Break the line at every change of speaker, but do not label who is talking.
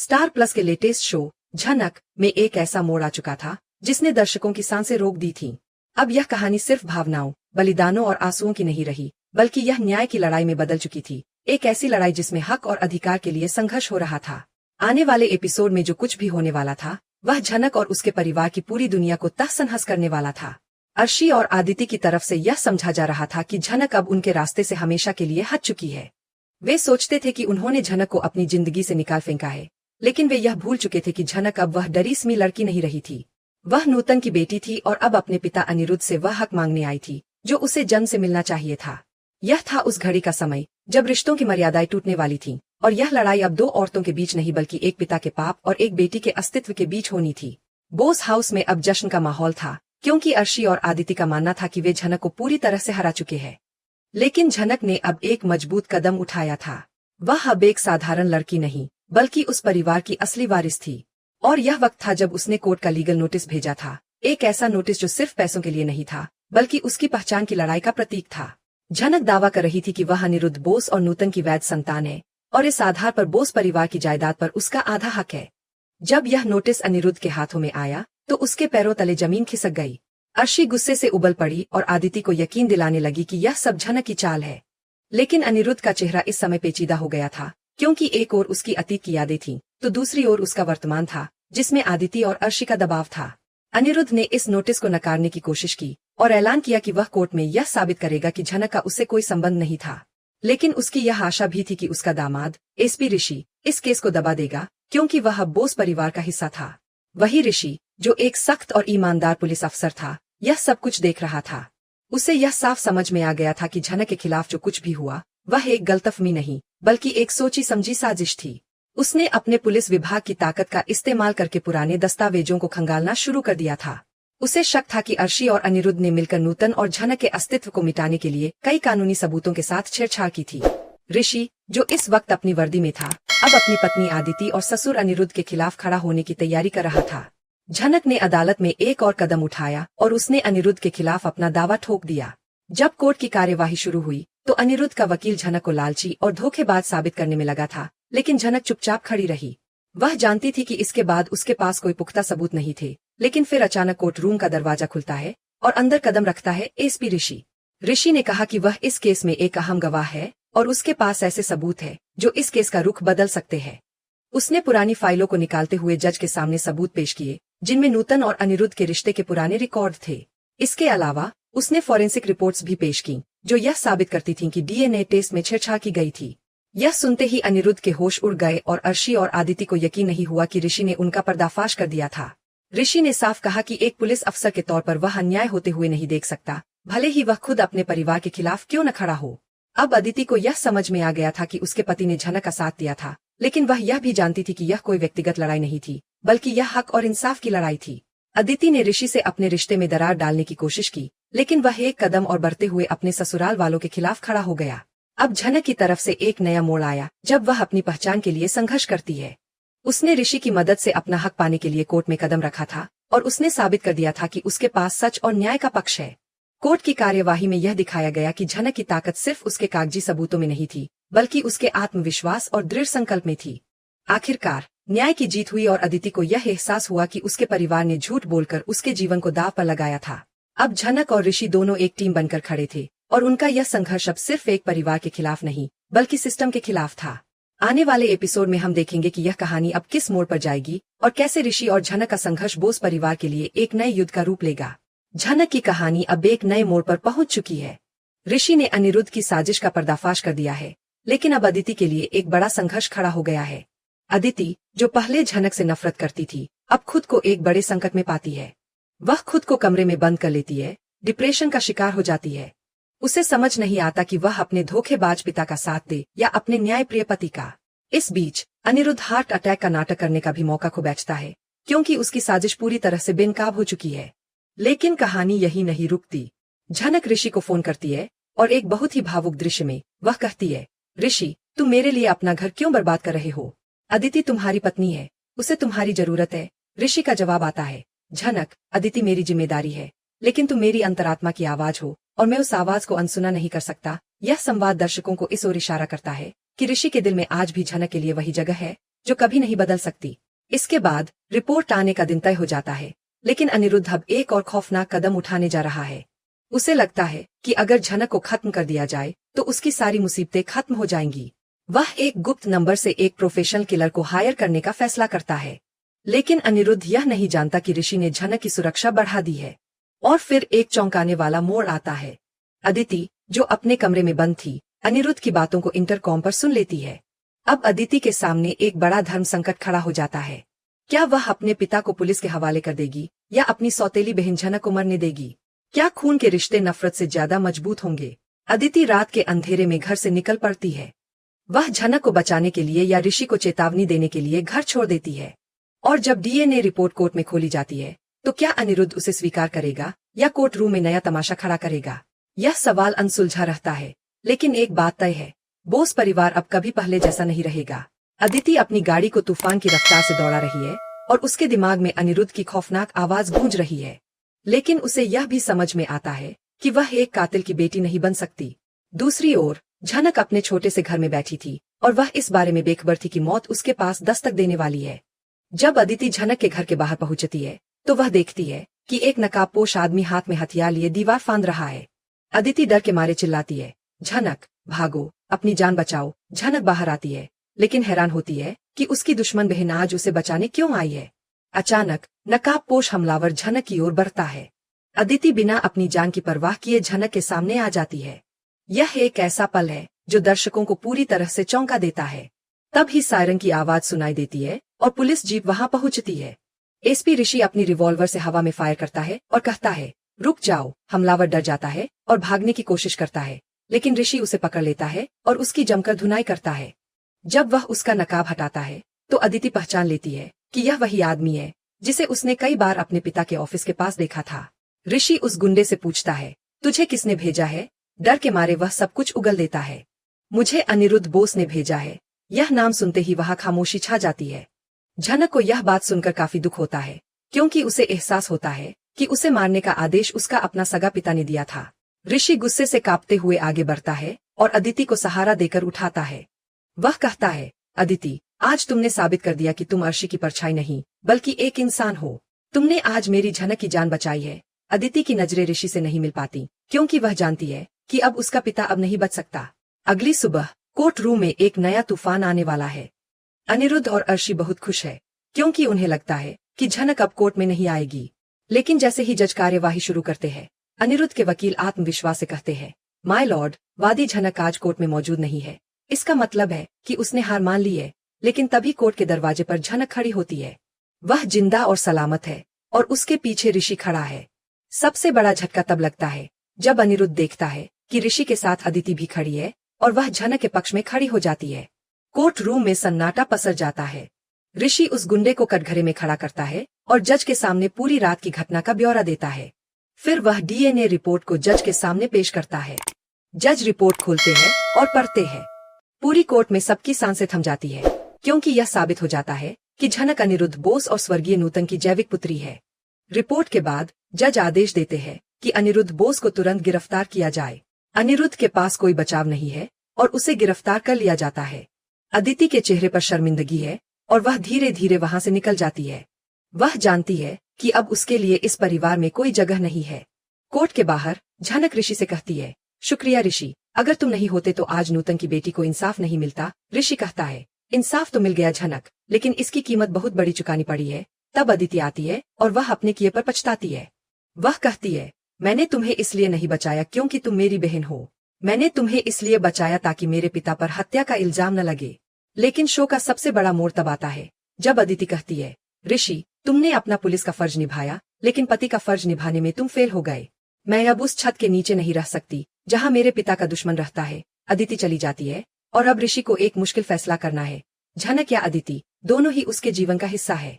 Star plus के latest show झनक में एक ऐसा मोड़ आ चुका था जिसने दर्शकों की सांसें रोक दी थीं। अब यह कहानी सिर्फ भावनाओं, बलिदानों और आंसुओं की नहीं रही, बल्कि यह न्याय की लड़ाई में बदल चुकी थी। एक ऐसी लड़ाई जिसमें हक और अधिकार के लिए संघर्ष हो रहा था। आने वाले एपिसोड में जो कुछ भी होने वाला था, वह झनक और उसके परिवार की पूरी दुनिया को तहस-नहस करने वाला था। अर्शी और आदिति की तरफ से यह समझा जा रहा था कि झनक अब उनके रास्ते से हमेशा के लिए हट चुकी है। वे सोचते थे कि उन्होंने झनक को अपनी जिंदगी से निकाल फेंका है, लेकिन वे यह भूल चुके थे कि झनक अब वह डरीस्मी लड़की नहीं रही थी। वह नूतन की बेटी थी और अब अपने पिता अनिरुद्ध से वह हक मांगने आई थी जो उसे जन्म से मिलना चाहिए था। यह था उस घड़ी का समय जब रिश्तों की मर्यादाएं टूटने वाली थीं, और यह लड़ाई अब दो औरतों के बीच नहीं बल्कि एक पिता के पाप और एक बेटी के अस्तित्व के बीच होनी थी। बोस हाउस में अब जश्न का माहौल था, क्योंकि अर्शी और आदिति का मानना था कि वे झनक को पूरी तरह से हरा चुके हैं। लेकिन झनक ने अब एक मजबूत कदम उठाया था। वह अब एक साधारण लड़की नहीं, बल्कि उस परिवार की असली वारिस थी। और यह वक्त था जब उसने कोर्ट का लीगल नोटिस भेजा था, एक ऐसा नोटिस जो सिर्फ पैसों के लिए नहीं था, बल्कि उसकी पहचान की लड़ाई का प्रतीक था। झनक दावा कर रही थी कि वह अनिरुद्ध बोस और नूतन की वैध संतान है, और इस आधार पर बोस परिवार की जायदाद पर उसका आधा हक है। जब यह नोटिस अनिरुद्ध के हाथों में आया, तो उसके पैरों तले जमीन खिसक गई। अर्शी गुस्से से उबल पड़ी और आदिति को यकीन दिलाने लगी कि यह सब झनक की चाल है। लेकिन अनिरुद्ध का चेहरा इस समय पेचीदा हो गया था, क्योंकि एक ओर उसकी अतीत की यादें थीं, तो दूसरी ओर उसका वर्तमान था, जिसमें आदिति और अर्शी का दबाव था। अनिरुद्ध ने इस नोटिस को नकारने की कोशिश की और ऐलान किया कि वह कोर्ट में यह साबित करेगा कि झनक का उससे कोई संबंध नहीं था। लेकिन उसकी यह आशा भी थी कि उसका दामाद एसपी ऋषि इस केस को दबा देगा, क्योंकि वह अब बोस परिवार का हिस्सा था। वही ऋषि, जो एक सख्त और ईमानदार पुलिस अफसर था, यह सब कुछ देख रहा था। उसे यह साफ समझ में आ गया था कि झनक के खिलाफ जो कुछ भी हुआ, वह एक गलतफहमी नहीं, बल्कि एक सोची समझी साजिश थी। उसने अपने पुलिस विभाग की ताकत का इस्तेमाल करके पुराने दस्तावेजों को खंगालना शुरू कर दिया था। उसे शक था कि अर्शी और अनिरुद्ध ने मिलकर नूतन और झनक के अस्तित्व को मिटाने के लिए कई कानूनी सबूतों के साथ छेड़छाड़ की थी। ऋषि, जो इस वक्त अपनी वर्दी में था, अब अपनी पत्नी आदिति और ससुर अनिरुद्ध के खिलाफ खड़ा होने की तैयारी कर रहा था। झनक ने अदालत में एक और कदम उठाया और उसने अनिरुद्ध के खिलाफ अपना दावा ठोक दिया। जब कोर्ट की कार्यवाही शुरू हुई, तो अनिरुद्ध का वकील झनक को लालची और धोखेबाज साबित करने में लगा था, लेकिन झनक चुपचाप खड़ी रही। वह जानती थी कि इसके बाद उसके पास कोई पुख्ता सबूत नहीं थे। लेकिन फिर अचानक कोर्ट रूम का दरवाजा खुलता है और अंदर कदम रखता है एसपी ऋषि। ऋषि ने कहा कि वह इस केस में एक अहम गवाह है और उसके पास ऐसे सबूत है जो इस केस का रुख बदल सकते हैं। उसने पुरानी फाइलों को निकालते हुए जज के सामने सबूत पेश किए, जिनमें नूतन और अनिरुद्ध के रिश्ते के पुराने रिकॉर्ड थे। इसके अलावा उसने फॉरेंसिक रिपोर्ट्स भी पेश की, जो यह साबित करती थीं कि डीएनए टेस्ट में छेड़छाड़ की गई थी। यह सुनते ही अनिरुद्ध के होश उड़ गए और अर्शी और आदिति को यकीन नहीं हुआ कि ऋषि ने उनका पर्दाफाश कर दिया था। ऋषि ने साफ कहा कि एक पुलिस अफसर के तौर पर वह अन्याय होते हुए नहीं देख सकता, भले ही वह खुद अपने परिवार के खिलाफ क्यों न खड़ा हो। अब आदिति को यह समझ में आ गया था कि उसके पति ने झनक का साथ दिया था, लेकिन वह यह भी जानती थी कि यह कोई व्यक्तिगत लड़ाई नहीं थी, बल्कि यह हक और इंसाफ की लड़ाई थी। आदिति ने ऋषि से अपने रिश्ते में दरार डालने की कोशिश की, लेकिन वह एक कदम और बढ़ते हुए अपने ससुराल वालों के खिलाफ खड़ा हो गया। अब झनक की तरफ से एक नया मोड़ आया जब वह अपनी पहचान के लिए संघर्ष करती है। उसने ऋषि की मदद से अपना हक पाने के लिए कोर्ट में कदम रखा था और उसने साबित कर दिया था कि उसके पास सच और न्याय का पक्ष है। कोर्ट की कार्यवाही में यह दिखाया गया कि झनक की ताकत सिर्फ उसके कागजी सबूतों में नहीं थी, बल्कि उसके आत्मविश्वास और दृढ़ संकल्प में थी। आखिरकार न्याय की जीत हुई और आदिति को यह एहसास हुआ कि उसके परिवार ने झूठ बोलकर उसके जीवन को दांव पर लगाया था। अब झनक और ऋषि दोनों एक टीम बनकर खड़े थे, और उनका यह संघर्ष अब सिर्फ एक परिवार के खिलाफ नहीं, बल्कि सिस्टम के खिलाफ था। आने वाले एपिसोड में हम देखेंगे कि यह कहानी अब किस मोड़ पर जाएगी और कैसे ऋषि और झनक का संघर्ष बोस परिवार के लिए एक नए युद्ध का रूप लेगा। झनक की कहानी अब एक नए मोड़ पर पहुंच चुकी है। ऋषि ने अनिरुद्ध की साजिश का पर्दाफाश कर दिया है, लेकिन अब आदिति के लिए एक बड़ा संघर्ष खड़ा हो गया है। आदिति, जो पहले झनक से नफरत करती थी, अब खुद को एक बड़े संकट में पाती है। वह खुद को कमरे में बंद कर लेती है, डिप्रेशन का शिकार हो जाती है। उसे समझ नहीं आता कि वह अपने धोखेबाज पिता का साथ दे या अपने न्यायप्रिय पति का। इस बीच अनिरुद्ध हार्ट अटैक का नाटक करने का भी मौका खो बैठता है, क्योंकि उसकी साजिश पूरी तरह से बेनकाब हो चुकी है। लेकिन कहानी यही नहीं रुकती। झनक ऋषि को फोन करती है और एक बहुत ही भावुक दृश्य में वह कहती है, ऋषि, तुम मेरे लिए अपना घर क्यों बर्बाद कर रहे हो? अदिति तुम्हारी पत्नी है, उसे तुम्हारी जरूरत है। ऋषि का जवाब आता है, झनक, अदिति मेरी जिम्मेदारी है, लेकिन तुम मेरी अंतरात्मा की आवाज हो और मैं उस आवाज को अनसुना नहीं कर सकता। यह संवाद दर्शकों को इस ओर इशारा करता है कि ऋषि के दिल में आज भी झनक के लिए वही जगह है जो कभी नहीं बदल सकती। इसके बाद रिपोर्ट आने का दिन तय हो जाता है, लेकिन अनिरुद्ध अब एक और खौफनाक कदम उठाने जा रहा है। उसे लगता है कि अगर झनक को खत्म कर दिया जाए तो उसकी सारी मुसीबतें खत्म हो जाएंगी। वह एक गुप्त नंबर से एक प्रोफेशनल किलर को हायर करने का फैसला करता है, लेकिन अनिरुद्ध यह नहीं जानता कि ऋषि ने झनक की सुरक्षा बढ़ा दी है। और फिर एक चौंकाने वाला मोड़ आता है। अदिति, जो अपने कमरे में बंद थी, अनिरुद्ध की बातों को इंटरकॉम पर सुन लेती है। अब अदिति के सामने एक बड़ा धर्म संकट खड़ा हो जाता है। क्या वह अपने पिता को पुलिस के हवाले कर देगी या अपनी सौतेली बहन झनक को मरने देगी? क्या खून के रिश्ते नफरत से ज्यादा मजबूत होंगे? अदिति रात के अंधेरे में घर से निकल पड़ती है। वह झनक को बचाने के लिए या ऋषि को चेतावनी देने के लिए घर छोड़ देती है। और जब डीएनए रिपोर्ट कोर्ट में खोली जाती है तो क्या अनिरुद्ध उसे स्वीकार करेगा या कोर्ट रूम में नया तमाशा खड़ा करेगा? यह सवाल अनसुलझा रहता है, लेकिन एक बात तय है, बोस परिवार अब कभी पहले जैसा नहीं रहेगा। अदिति अपनी गाड़ी को तूफान की रफ्तार से दौड़ा रही है और उसके दिमाग में अनिरुद्ध की खौफनाक आवाज गूंज रही है, लेकिन उसे यह भी समझ में आता है कि वह एक कातिल की बेटी नहीं बन सकती। दूसरी ओर झनक अपने छोटे से घर में बैठी थी और वह इस बारे में बेखबर थी कि मौत उसके पास दस्तक देने वाली है। जब अदिति झनक के घर के बाहर पहुंचती है तो वह देखती है कि एक नकाबपोश आदमी हाथ में हथियार लिए दीवार फांद रहा है। अदिति डर के मारे चिल्लाती है, झनक भागो, अपनी जान बचाओ। झनक बाहर आती है, लेकिन हैरान होती है कि उसकी दुश्मन बहन आज उसे बचाने क्यों आई है। अचानक नकाबपोश हमलावर झनक की ओर बढ़ता है। अदिति बिना अपनी जान की परवाह किए झनक के सामने आ जाती है। यह एक ऐसा पल है जो दर्शकों को पूरी तरह से चौंका देता है। तब ही सायरन की आवाज सुनाई देती है और पुलिस जीप वहां पहुंचती है। एसपी ऋषि अपनी रिवॉल्वर से हवा में फायर करता है और कहता है, रुक जाओ। हमलावर डर जाता है और भागने की कोशिश करता है, लेकिन ऋषि उसे पकड़ लेता है और उसकी जमकर धुनाई करता है। जब वह उसका नकाब हटाता है तो अदिति पहचान लेती है कि यह वही आदमी है जिसे उसने कई बार अपने पिता के ऑफिस के पास देखा था। ऋषि उस गुंडे से पूछता है, तुझे किसने भेजा है? डर के मारे वह सब कुछ उगल देता है, मुझे अनिरुद्ध बोस ने भेजा है। यह नाम सुनते ही वहां खामोशी छा जाती है। झनक को यह बात सुनकर काफी दुख होता है, क्योंकि उसे एहसास होता है कि उसे मारने का आदेश उसका अपना सगा पिता ने दिया था। ऋषि गुस्से से कांपते हुए आगे बढ़ता है और अदिति को सहारा देकर उठाता है। वह कहता है, अदिति, आज तुमने साबित कर दिया कि तुम अर्शी की परछाई नहीं बल्कि एक इंसान हो। तुमने आज मेरी झनक की जान बचाई है। अदिति की नजरें ऋषि से नहीं मिल पाती, क्योंकि वह जानती है कि अब उसका पिता अब नहीं बच सकता। अगली सुबह कोर्ट रूम में एक नया तूफान आने वाला है। अनिरुद्ध और अर्शी बहुत खुश है, क्योंकि उन्हें लगता है कि झनक अब कोर्ट में नहीं आएगी। लेकिन जैसे ही जज कार्यवाही शुरू करते हैं, अनिरुद्ध के वकील आत्मविश्वास से कहते हैं, माय लॉर्ड, वादी झनक आज कोर्ट में मौजूद नहीं है। इसका मतलब है कि उसने हार मान ली है। लेकिन तभी कोर्ट के दरवाजे पर झनक खड़ी होती है। वह जिंदा और सलामत है और उसके पीछे ऋषि खड़ा है। सबसे बड़ा झटका तब लगता है जब अनिरुद्ध देखता है कि ऋषि के साथ अदिति भी खड़ी है और वह झनक के पक्ष में खड़ी हो जाती है। कोर्ट रूम में सन्नाटा पसर जाता है। ऋषि उस गुंडे को कटघरे में खड़ा करता है और जज के सामने पूरी रात की घटना का ब्यौरा देता है। फिर वह डीएनए रिपोर्ट को जज के सामने पेश करता है। जज रिपोर्ट खोलते हैं और पढ़ते हैं। पूरी कोर्ट में सबकी सांसें थम जाती है, क्योंकि यह साबित हो जाता है कि झनक अनिरुद्ध बोस और स्वर्गीय नूतन की जैविक पुत्री है। रिपोर्ट के बाद जज आदेश देते हैं कि अनिरुद्ध बोस को तुरंत गिरफ्तार किया जाए। अनिरुद्ध के पास कोई बचाव नहीं है और उसे गिरफ्तार कर लिया जाता है। अदिति के चेहरे पर शर्मिंदगी है और वह धीरे धीरे वहां से निकल जाती है। वह जानती है कि अब उसके लिए इस परिवार में कोई जगह नहीं है। कोर्ट के बाहर झनक ऋषि से कहती है, शुक्रिया ऋषि, अगर तुम नहीं होते तो आज नूतन की बेटी को इंसाफ नहीं मिलता। ऋषि कहता है, इंसाफ तो मिल गया झनक, लेकिन इसकी कीमत बहुत बड़ी चुकानी पड़ी है। तब अदिति आती है और वह अपने किए पर पछताती है। वह कहती है, मैंने तुम्हें इसलिए नहीं बचाया क्योंकि तुम मेरी बहन हो। मैंने तुम्हें इसलिए बचाया ताकि मेरे पिता पर हत्या का इल्जाम न लगे। लेकिन शो का सबसे बड़ा मोड़ तब आता है जब अदिति कहती है, ऋषि, तुमने अपना पुलिस का फर्ज निभाया, लेकिन पति का फर्ज निभाने में तुम फेल हो गए। मैं अब उस छत के नीचे नहीं रह सकती जहाँ मेरे पिता का दुश्मन रहता है। अदिति चली जाती है और अब ऋषि को एक मुश्किल फैसला करना है। झनक या अदिति, दोनों ही उसके जीवन का हिस्सा है।